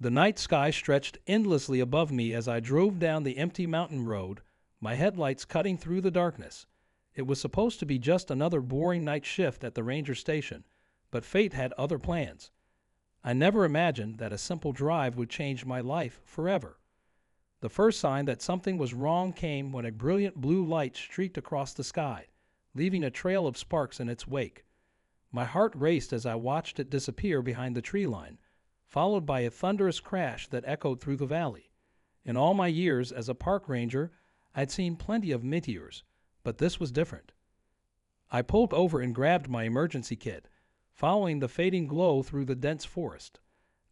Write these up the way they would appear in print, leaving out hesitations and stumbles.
The night sky stretched endlessly above me as I drove down the empty mountain road, my headlights cutting through the darkness. It was supposed to be just another boring night shift at the ranger station, but fate had other plans. I never imagined that a simple drive would change my life forever. The first sign that something was wrong came when a brilliant blue light streaked across the sky, leaving a trail of sparks in its wake. My heart raced as I watched it disappear behind the tree line, followed by a thunderous crash that echoed through the valley. In all my years as a park ranger, I'd seen plenty of meteors, but this was different. I pulled over and grabbed my emergency kit, following the fading glow through the dense forest.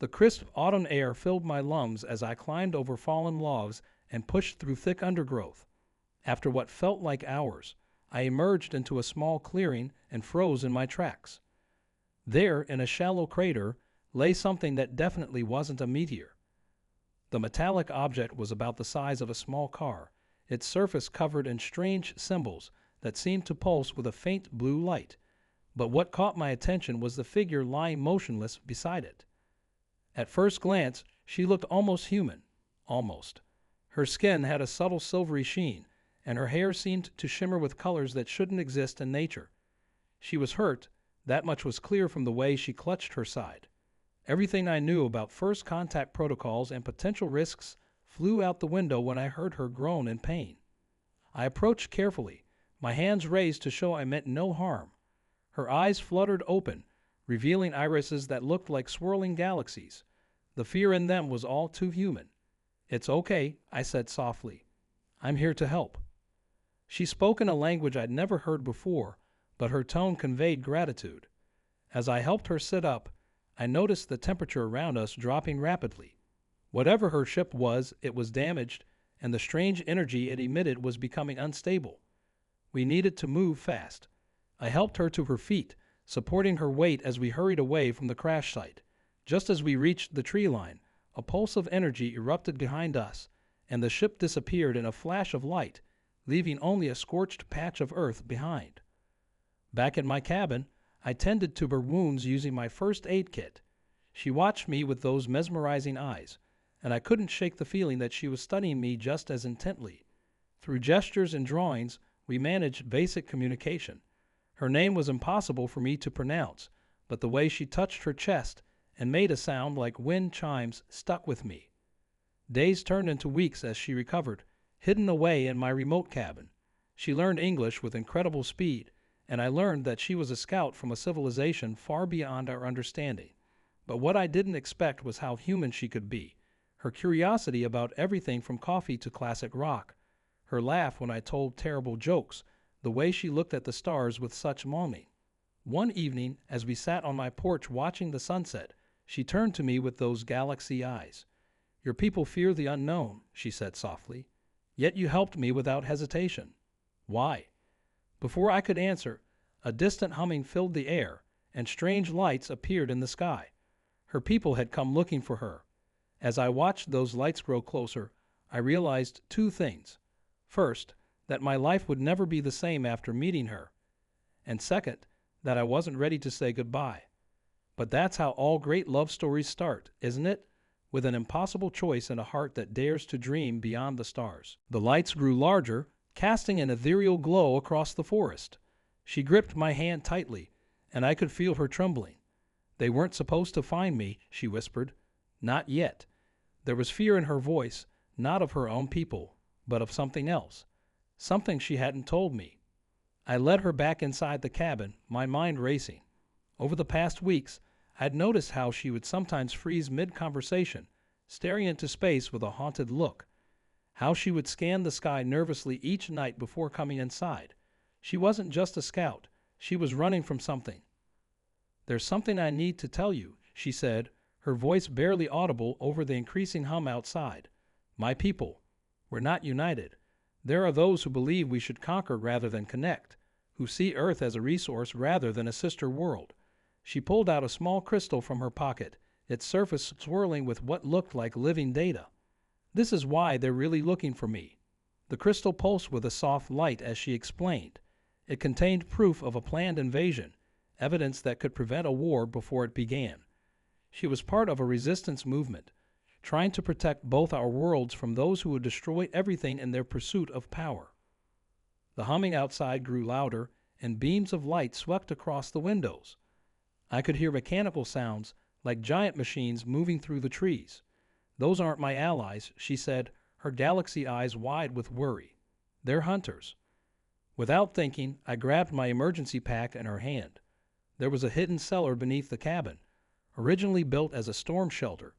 The crisp autumn air filled my lungs as I climbed over fallen logs and pushed through thick undergrowth. After what felt like hours, I emerged into a small clearing and froze in my tracks. There, in a shallow crater, lay something that definitely wasn't a meteor. The metallic object was about the size of a small car, its surface covered in strange symbols that seemed to pulse with a faint blue light. But what caught my attention was the figure lying motionless beside it. At first glance, she looked almost human. Almost. Her skin had a subtle silvery sheen, and her hair seemed to shimmer with colors that shouldn't exist in nature. She was hurt, that much was clear from the way she clutched her side. Everything I knew about first contact protocols and potential risks flew out the window when I heard her groan in pain. I approached carefully, my hands raised to show I meant no harm. Her eyes fluttered open, revealing irises that looked like swirling galaxies. The fear in them was all too human. "It's okay," I said softly. "I'm here to help." She spoke in a language I'd never heard before, but her tone conveyed gratitude. As I helped her sit up, I noticed the temperature around us dropping rapidly. Whatever her ship was, it was damaged, and the strange energy it emitted was becoming unstable. We needed to move fast. I helped her to her feet, supporting her weight as we hurried away from the crash site. Just as we reached the tree line, a pulse of energy erupted behind us, and the ship disappeared in a flash of light, leaving only a scorched patch of earth behind. Back in my cabin, I tended to her wounds using my first aid kit. She watched me with those mesmerizing eyes, and I couldn't shake the feeling that she was studying me just as intently. Through gestures and drawings, we managed basic communication. Her name was impossible for me to pronounce, but the way she touched her chest and made a sound like wind chimes stuck with me. Days turned into weeks as she recovered, hidden away in my remote cabin. She learned English with incredible speed, and I learned that she was a scout from a civilization far beyond our understanding. But what I didn't expect was how human she could be. Her curiosity about everything from coffee to classic rock. Her laugh when I told terrible jokes. The way she looked at the stars with such longing. One evening, as we sat on my porch watching the sunset, she turned to me with those galaxy eyes. "Your people fear the unknown," she said softly. "Yet you helped me without hesitation. Why?" Before I could answer, a distant humming filled the air, and strange lights appeared in the sky. Her people had come looking for her. As I watched those lights grow closer, I realized two things. First, that my life would never be the same after meeting her. And second, that I wasn't ready to say goodbye. But that's how all great love stories start, isn't it? With an impossible choice and a heart that dares to dream beyond the stars. The lights grew larger, casting an ethereal glow across the forest. She gripped my hand tightly, and I could feel her trembling. "They weren't supposed to find me," she whispered. "Not yet." There was fear in her voice, not of her own people, but of something else. Something she hadn't told me. I led her back inside the cabin, my mind racing. Over the past weeks, I'd noticed how she would sometimes freeze mid-conversation, staring into space with a haunted look. How she would scan the sky nervously each night before coming inside. She wasn't just a scout. She was running from something. "There's something I need to tell you," she said, her voice barely audible over the increasing hum outside. "My people, we're not united. There are those who believe we should conquer rather than connect, who see Earth as a resource rather than a sister world." She pulled out a small crystal from her pocket, its surface swirling with what looked like living data. "This is why they're really looking for me." The crystal pulsed with a soft light as she explained. It contained proof of a planned invasion, evidence that could prevent a war before it began. She was part of a resistance movement. trying to protect both our worlds from those who would destroy everything in their pursuit of power. The humming outside grew louder, and beams of light swept across the windows. I could hear mechanical sounds like giant machines moving through the trees. "Those aren't my allies," she said, her galaxy eyes wide with worry. "They're hunters." Without thinking, I grabbed my emergency pack in her hand. There was a hidden cellar beneath the cabin, originally built as a storm shelter.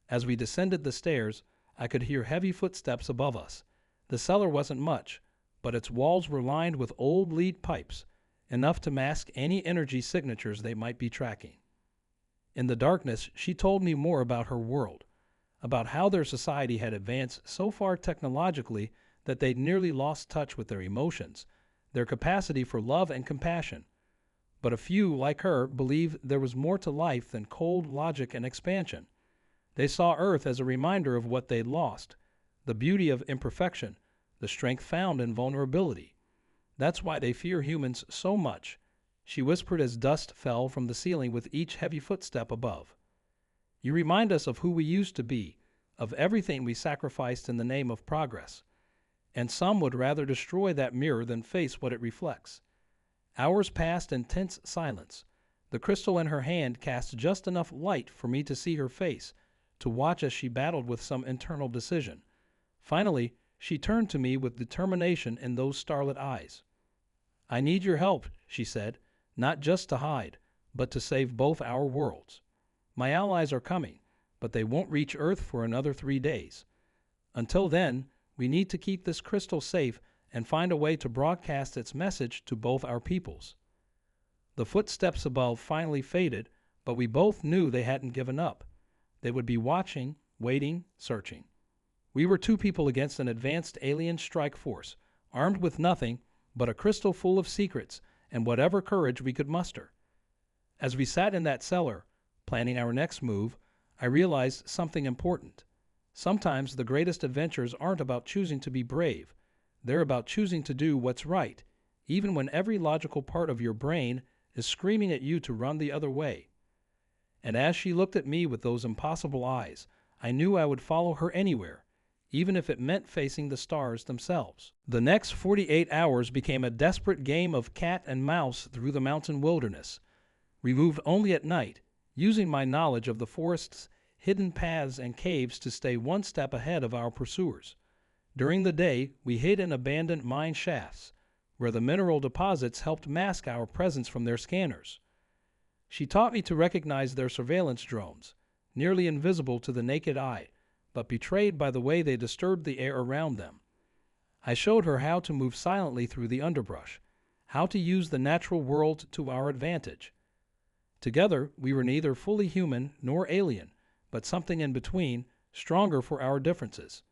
As we descended the stairs, I could hear heavy footsteps above us. The cellar wasn't much, but its walls were lined with old lead pipes, enough to mask any energy signatures they might be tracking. In the darkness, she told me more about her world, about how their society had advanced so far technologically that they'd nearly lost touch with their emotions, their capacity for love and compassion. But a few, like her, believed there was more to life than cold logic and expansion. They saw Earth as a reminder of what they'd lost, the beauty of imperfection, the strength found in vulnerability. "That's why they fear humans so much," she whispered as dust fell from the ceiling with each heavy footstep above. "You remind us of who we used to be, of everything we sacrificed in the name of progress. And some would rather destroy that mirror than face what it reflects." Hours passed in tense silence. The crystal in her hand cast just enough light for me to see her face, to watch as she battled with some internal decision. Finally, she turned to me with determination in those starlit eyes. "I need your help," she said, "not just to hide, but to save both our worlds. My allies are coming, but they won't reach Earth for another 3 days. Until then, we need to keep this crystal safe and find a way to broadcast its message to both our peoples." The footsteps above finally faded, but we both knew they hadn't given up. They would be watching, waiting, searching. We were 2 people against an advanced alien strike force, armed with nothing but a crystal full of secrets and whatever courage we could muster. As we sat in that cellar, planning our next move, I realized something important. Sometimes the greatest adventures aren't about choosing to be brave. They're about choosing to do what's right, even when every logical part of your brain is screaming at you to run the other way. And as she looked at me with those impossible eyes, I knew I would follow her anywhere, even if it meant facing the stars themselves. The next 48 hours became a desperate game of cat and mouse through the mountain wilderness. We moved only at night, using my knowledge of the forest's hidden paths and caves to stay one step ahead of our pursuers. During the day, we hid in abandoned mine shafts, where the mineral deposits helped mask our presence from their scanners. She taught me to recognize their surveillance drones, nearly invisible to the naked eye, but betrayed by the way they disturbed the air around them. I showed her how to move silently through the underbrush, how to use the natural world to our advantage. Together, we were neither fully human nor alien, but something in between, stronger for our differences.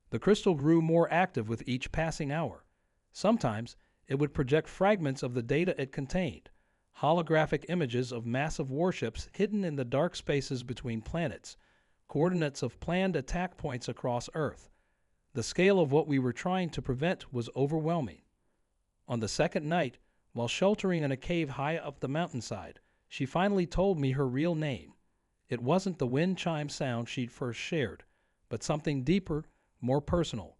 The crystal grew more active with each passing hour. Sometimes it would project fragments of the data it contained, holographic images of massive warships hidden in the dark spaces between planets, coordinates of planned attack points across Earth. The scale of what we were trying to prevent was overwhelming. On the second night, while sheltering in a cave high up the mountainside, she finally told me her real name. It wasn't the wind chime sound she'd first shared, but something deeper, more personal,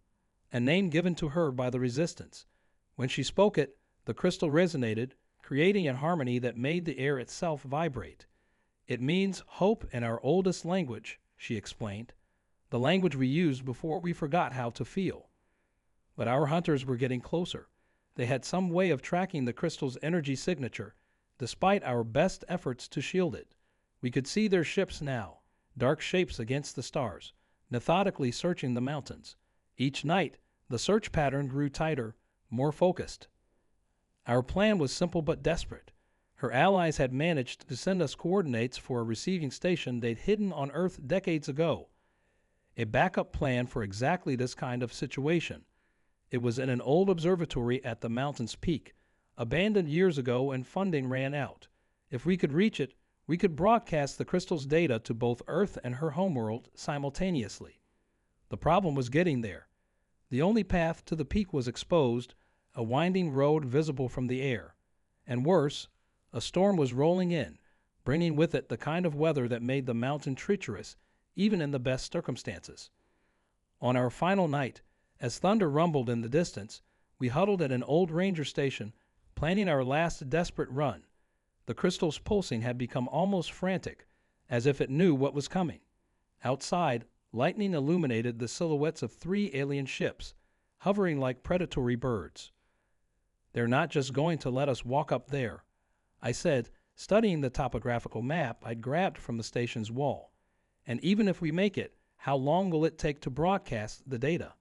a name given to her by the Resistance. When she spoke it, the crystal resonated, creating a harmony that made the air itself vibrate. "It means hope in our oldest language," she explained, "the language we used before we forgot how to feel." But our hunters were getting closer. They had some way of tracking the crystal's energy signature, despite our best efforts to shield it. We could see their ships now, dark shapes against the stars, methodically searching the mountains. Each night, the search pattern grew tighter, more focused. Our plan was simple but desperate. Her allies had managed to send us coordinates for a receiving station they'd hidden on Earth decades ago. A backup plan for exactly this kind of situation. It was in an old observatory at the mountain's peak, abandoned years ago and funding ran out. If we could reach it, we could broadcast the crystal's data to both Earth and her homeworld simultaneously. The problem was getting there. The only path to the peak was exposed, a winding road visible from the air. And worse, a storm was rolling in, bringing with it the kind of weather that made the mountain treacherous, even in the best circumstances. On our final night, as thunder rumbled in the distance, we huddled at an old ranger station, planning our last desperate run. The crystal's pulsing had become almost frantic, as if it knew what was coming. Outside, lightning illuminated the silhouettes of 3 alien ships, hovering like predatory birds. "They're not just going to let us walk up there," I said, studying the topographical map I'd grabbed from the station's wall. "And even if we make it, how long will it take to broadcast the data?"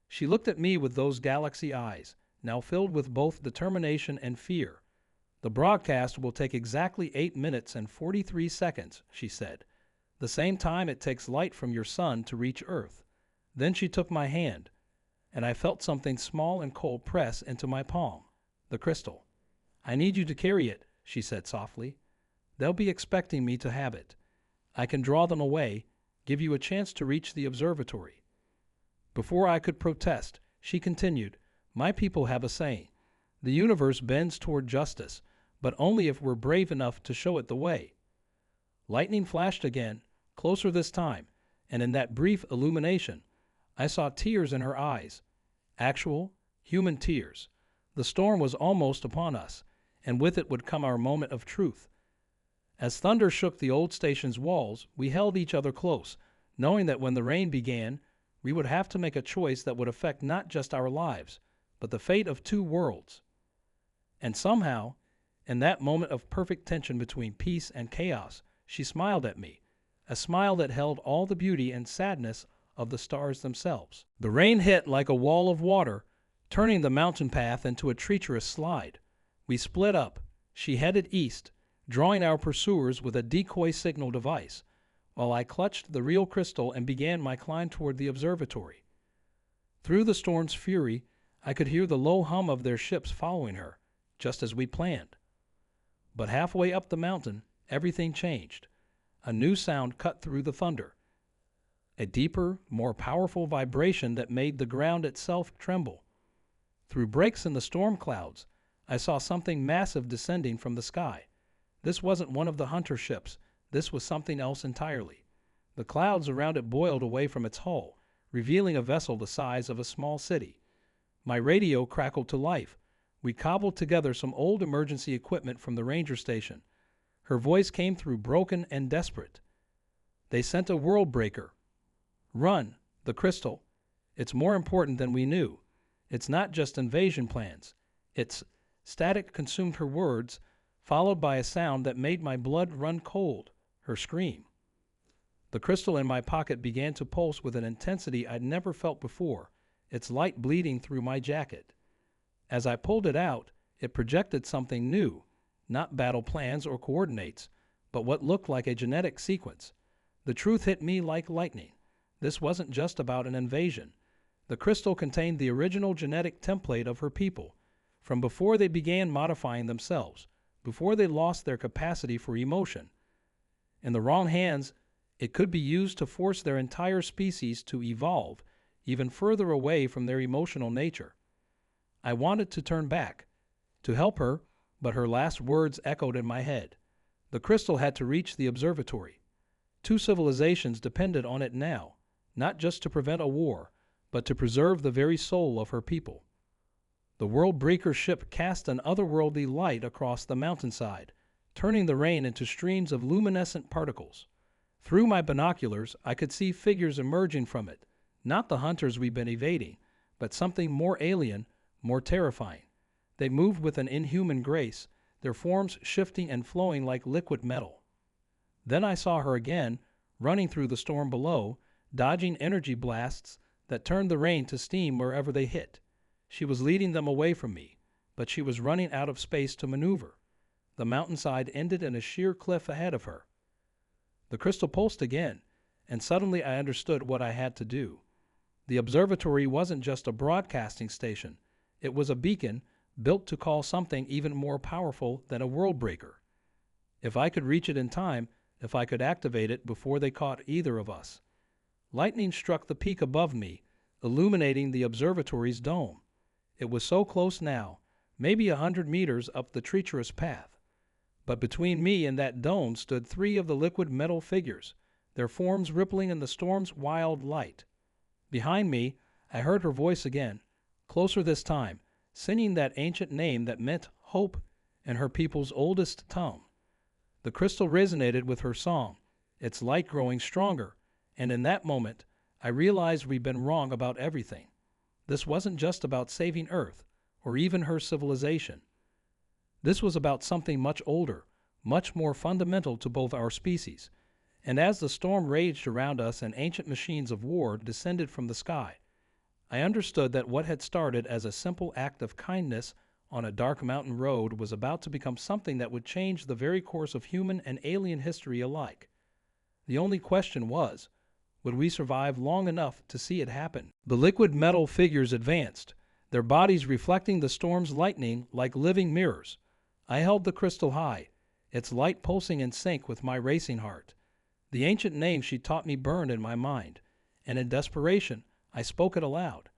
She looked at me with those galaxy eyes, now filled with both determination and fear. "The broadcast will take exactly 8 minutes and 43 seconds, she said. "The same time it takes light from your sun to reach Earth." Then she took my hand, and I felt something small and cold press into my palm. The crystal. "I need you to carry it," she said softly. "They'll be expecting me to have it. I can draw them away, give you a chance to reach the observatory." Before I could protest, she continued, "My people have a saying. The universe bends toward justice, but only if we're brave enough to show it the way." Lightning flashed again, closer this time, and in that brief illumination, I saw tears in her eyes. Actual, human tears. The storm was almost upon us, and with it would come our moment of truth. As thunder shook the old station's walls, we held each other close, knowing that when the rain began, we would have to make a choice that would affect not just our lives, but the fate of 2 worlds. And somehow, in that moment of perfect tension between peace and chaos, she smiled at me, a smile that held all the beauty and sadness of the stars themselves. The rain hit like a wall of water, turning the mountain path into a treacherous slide. We split up. She headed east, drawing our pursuers with a decoy signal device, while I clutched the real crystal and began my climb toward the observatory. Through the storm's fury, I could hear the low hum of their ships following her, just as we planned. But halfway up the mountain, everything changed. A new sound cut through the thunder. A deeper, more powerful vibration that made the ground itself tremble. Through breaks in the storm clouds, I saw something massive descending from the sky. This wasn't one of the hunter ships. This was something else entirely. The clouds around it boiled away from its hull, revealing a vessel the size of a small city. My radio crackled to life. We cobbled together some old emergency equipment from the ranger station. Her voice came through broken and desperate. "They sent a world breaker. Run, the crystal. It's more important than we knew. It's not just invasion plans. It's..." Static consumed her words, followed by a sound that made my blood run cold, her scream. The crystal in my pocket began to pulse with an intensity I'd never felt before, its light bleeding through my jacket. As I pulled it out, it projected something new, not battle plans or coordinates, but what looked like a genetic sequence. The truth hit me like lightning. This wasn't just about an invasion. The crystal contained the original genetic template of her people, from before they began modifying themselves, before they lost their capacity for emotion. In the wrong hands, it could be used to force their entire species to evolve even further away from their emotional nature. I wanted to turn back, to help her, but her last words echoed in my head. The crystal had to reach the observatory. 2 civilizations depended on it now, not just to prevent a war, but to preserve the very soul of her people. The world breaker ship cast an otherworldly light across the mountainside, turning the rain into streams of luminescent particles. Through my binoculars, I could see figures emerging from it, not the hunters we've been evading, but something more alien, more terrifying. They moved with an inhuman grace, their forms shifting and flowing like liquid metal. Then I saw her again, running through the storm below, dodging energy blasts that turned the rain to steam wherever they hit. She was leading them away from me, but she was running out of space to maneuver. The mountainside ended in a sheer cliff ahead of her. The crystal pulsed again, and suddenly I understood what I had to do. The observatory wasn't just a broadcasting station. It was a beacon built to call something even more powerful than a world breaker. If I could reach it in time, if I could activate it before they caught either of us. Lightning struck the peak above me, illuminating the observatory's dome. It was so close now, maybe 100 meters up the treacherous path. But between me and that dome stood 3 of the liquid metal figures, their forms rippling in the storm's wild light. Behind me, I heard her voice again, closer this time, singing that ancient name that meant hope in her people's oldest tongue. The crystal resonated with her song, its light growing stronger, and in that moment, I realized we'd been wrong about everything. This wasn't just about saving Earth, or even her civilization. This was about something much older, much more fundamental to both our species. And as the storm raged around us and ancient machines of war descended from the sky, I understood that what had started as a simple act of kindness on a dark mountain road was about to become something that would change the very course of human and alien history alike. The only question was, would we survive long enough to see it happen? The liquid metal figures advanced, their bodies reflecting the storm's lightning like living mirrors. I held the crystal high, its light pulsing in sync with my racing heart. The ancient name she taught me burned in my mind, and in desperation, I spoke it aloud.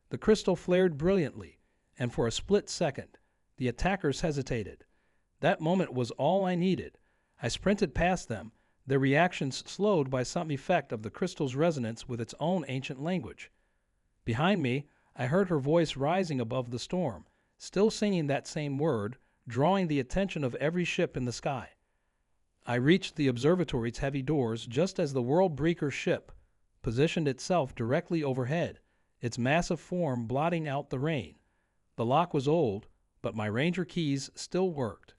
The crystal flared brilliantly, and for a split second, the attackers hesitated. That moment was all I needed. I sprinted past them, their reactions slowed by some effect of the crystal's resonance with its own ancient language. Behind me, I heard her voice rising above the storm, still singing that same word, drawing the attention of every ship in the sky. I reached the observatory's heavy doors just as the world-breaker ship positioned itself directly overhead, its massive form blotting out the rain. The lock was old, but my Ranger keys still worked.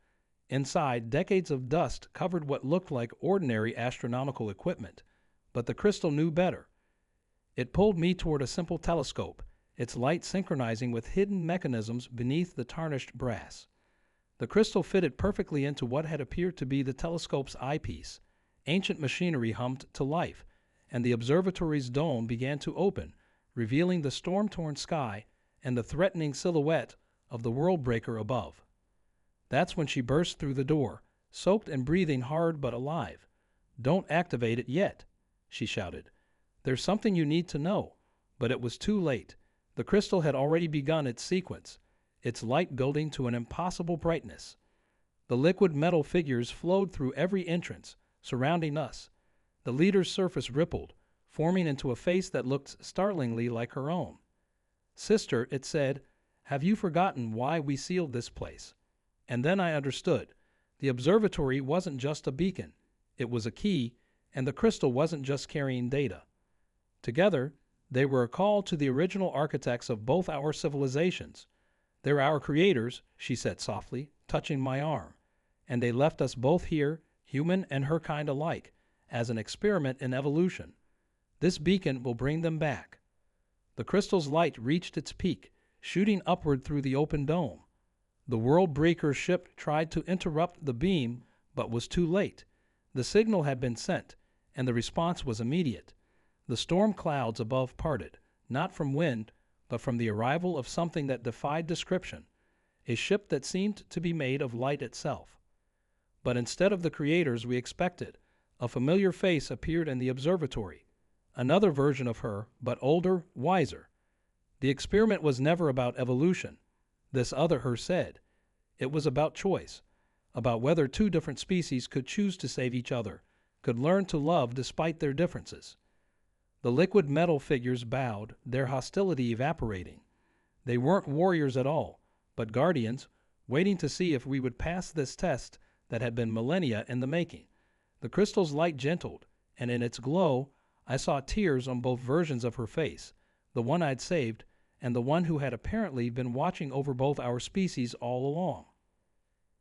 Inside, decades of dust covered what looked like ordinary astronomical equipment, but the crystal knew better. It pulled me toward a simple telescope, its light synchronizing with hidden mechanisms beneath the tarnished brass. The crystal fitted perfectly into what had appeared to be the telescope's eyepiece. Ancient machinery hummed to life, and the observatory's dome began to open, revealing the storm-torn sky and the threatening silhouette of the world-breaker above. That's when she burst through the door, soaked and breathing hard but alive. "Don't activate it yet," she shouted. "There's something you need to know." But it was too late. The crystal had already begun its sequence, its light building to an impossible brightness. The liquid metal figures flowed through every entrance, surrounding us. The leader's surface rippled, forming into a face that looked startlingly like her own. "Sister," it said, "have you forgotten why we sealed this place?" And then I understood. The observatory wasn't just a beacon. It was a key, and the crystal wasn't just carrying data. Together, they were a call to the original architects of both our civilizations. "They're our creators," she said softly, touching my arm, "and they left us both here, human and her kind alike, as an experiment in evolution. This beacon will bring them back." The crystal's light reached its peak, shooting upward through the open dome. The world-breaker ship tried to interrupt the beam, but was too late. The signal had been sent, and the response was immediate. The storm clouds above parted, not from wind, but from the arrival of something that defied description, a ship that seemed to be made of light itself. But instead of the creators we expected, a familiar face appeared in the observatory. Another version of her, but older, wiser. The experiment was never about evolution, this other her said. It was about choice, about whether two different species could choose to save each other, could learn to love despite their differences. The liquid metal figures bowed, their hostility evaporating. They weren't warriors at all, but guardians, waiting to see if we would pass this test that had been millennia in the making. The crystal's light gentled, and in its glow, I saw tears on both versions of her face, the one I'd saved, and the one who had apparently been watching over both our species all along.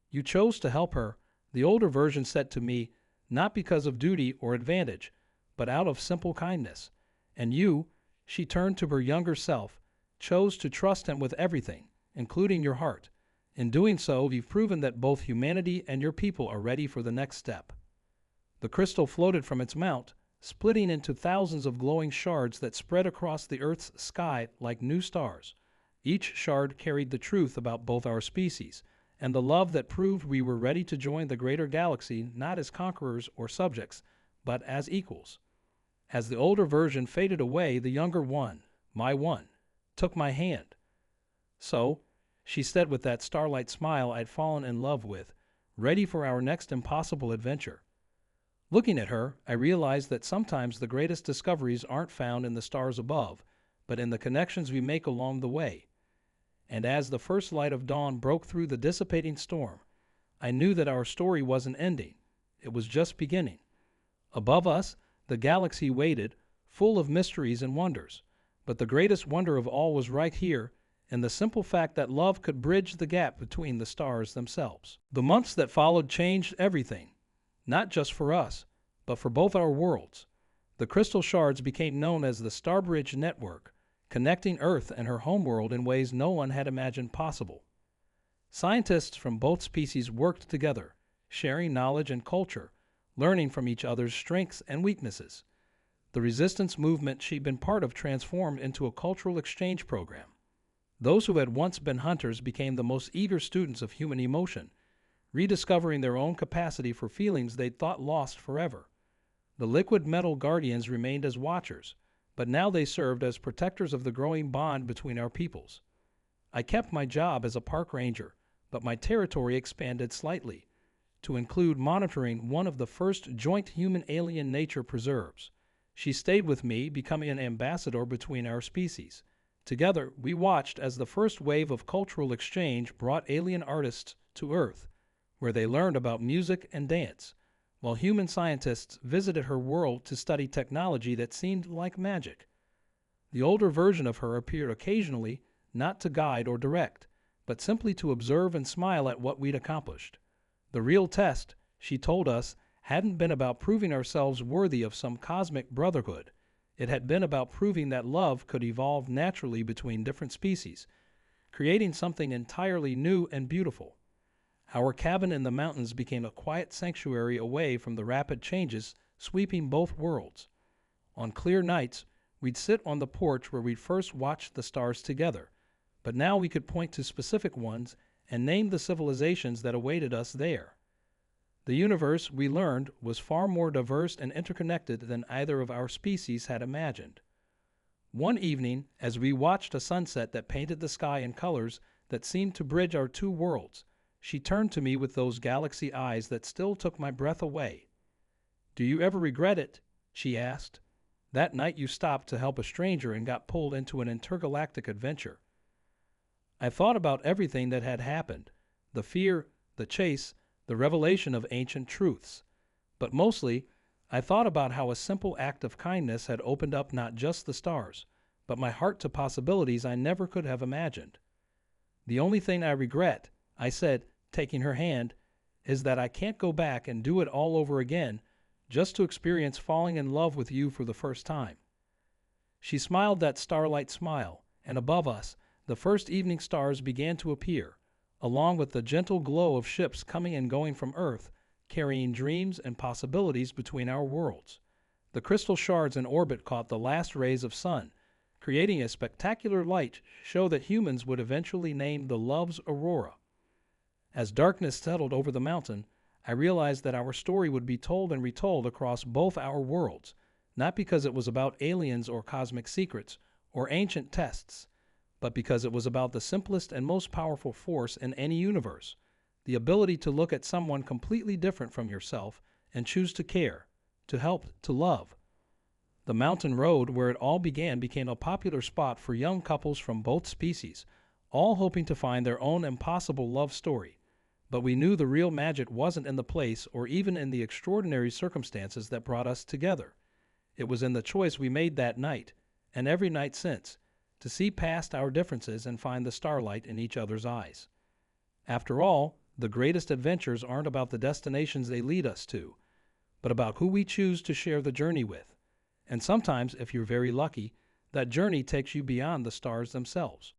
"You chose to help her," the older version said to me, "not because of duty or advantage, but out of simple kindness. And you," she turned to her younger self, "chose to trust him with everything, including your heart. In doing so, you've proven that both humanity and your people are ready for the next step." The crystal floated from its mount, splitting into thousands of glowing shards that spread across the Earth's sky like new stars. Each shard carried the truth about both our species, and the love that proved we were ready to join the greater galaxy not as conquerors or subjects, but as equals. As the older version faded away, the younger one, my one, took my hand. "So," she said with that starlight smile I'd fallen in love with, "ready for our next impossible adventure." Looking at her, I realized that sometimes the greatest discoveries aren't found in the stars above, but in the connections we make along the way. And as the first light of dawn broke through the dissipating storm, I knew that our story wasn't ending. It was just beginning. Above us, the galaxy waited, full of mysteries and wonders. But the greatest wonder of all was right here, in the simple fact that love could bridge the gap between the stars themselves. The months that followed changed everything, not just for us, but for both our worlds. The crystal shards became known as the Starbridge Network, connecting Earth and her homeworld in ways no one had imagined possible. Scientists from both species worked together, sharing knowledge and culture, learning from each other's strengths and weaknesses. The resistance movement she'd been part of transformed into a cultural exchange program. Those who had once been hunters became the most eager students of human emotion, rediscovering their own capacity for feelings they'd thought lost forever. The liquid metal guardians remained as watchers, but now they served as protectors of the growing bond between our peoples. I kept my job as a park ranger, but my territory expanded slightly, to include monitoring one of the first joint human-alien nature preserves. She stayed with me, becoming an ambassador between our species. Together, we watched as the first wave of cultural exchange brought alien artists to Earth, where they learned about music and dance, while human scientists visited her world to study technology that seemed like magic. The older version of her appeared occasionally, not to guide or direct, but simply to observe and smile at what we'd accomplished. The real test, she told us, hadn't been about proving ourselves worthy of some cosmic brotherhood. It had been about proving that love could evolve naturally between different species, creating something entirely new and beautiful. Our cabin in the mountains became a quiet sanctuary away from the rapid changes sweeping both worlds. On clear nights, we'd sit on the porch where we'd first watched the stars together, but now we could point to specific ones and name the civilizations that awaited us there. The universe, we learned, was far more diverse and interconnected than either of our species had imagined. One evening, as we watched a sunset that painted the sky in colors that seemed to bridge our two worlds, she turned to me with those galaxy eyes that still took my breath away. "Do you ever regret it?" she asked. "That night you stopped to help a stranger and got pulled into an intergalactic adventure." I thought about everything that had happened, the fear, the chase, the revelation of ancient truths. But mostly, I thought about how a simple act of kindness had opened up not just the stars, but my heart to possibilities I never could have imagined. "The only thing I regret," I said, taking her hand, "is that I can't go back and do it all over again just to experience falling in love with you for the first time." She smiled that starlight smile, and above us, the first evening stars began to appear, along with the gentle glow of ships coming and going from Earth, carrying dreams and possibilities between our worlds. The crystal shards in orbit caught the last rays of sun, creating a spectacular light show that humans would eventually name the Love's Aurora. As darkness settled over the mountain, I realized that our story would be told and retold across both our worlds, not because it was about aliens or cosmic secrets or ancient tests, but because it was about the simplest and most powerful force in any universe, the ability to look at someone completely different from yourself and choose to care, to help, to love. The mountain road where it all began became a popular spot for young couples from both species, all hoping to find their own impossible love story. But we knew the real magic wasn't in the place or even in the extraordinary circumstances that brought us together. It was in the choice we made that night, and every night since, to see past our differences and find the starlight in each other's eyes. After all, the greatest adventures aren't about the destinations they lead us to, but about who we choose to share the journey with. And sometimes, if you're very lucky, that journey takes you beyond the stars themselves.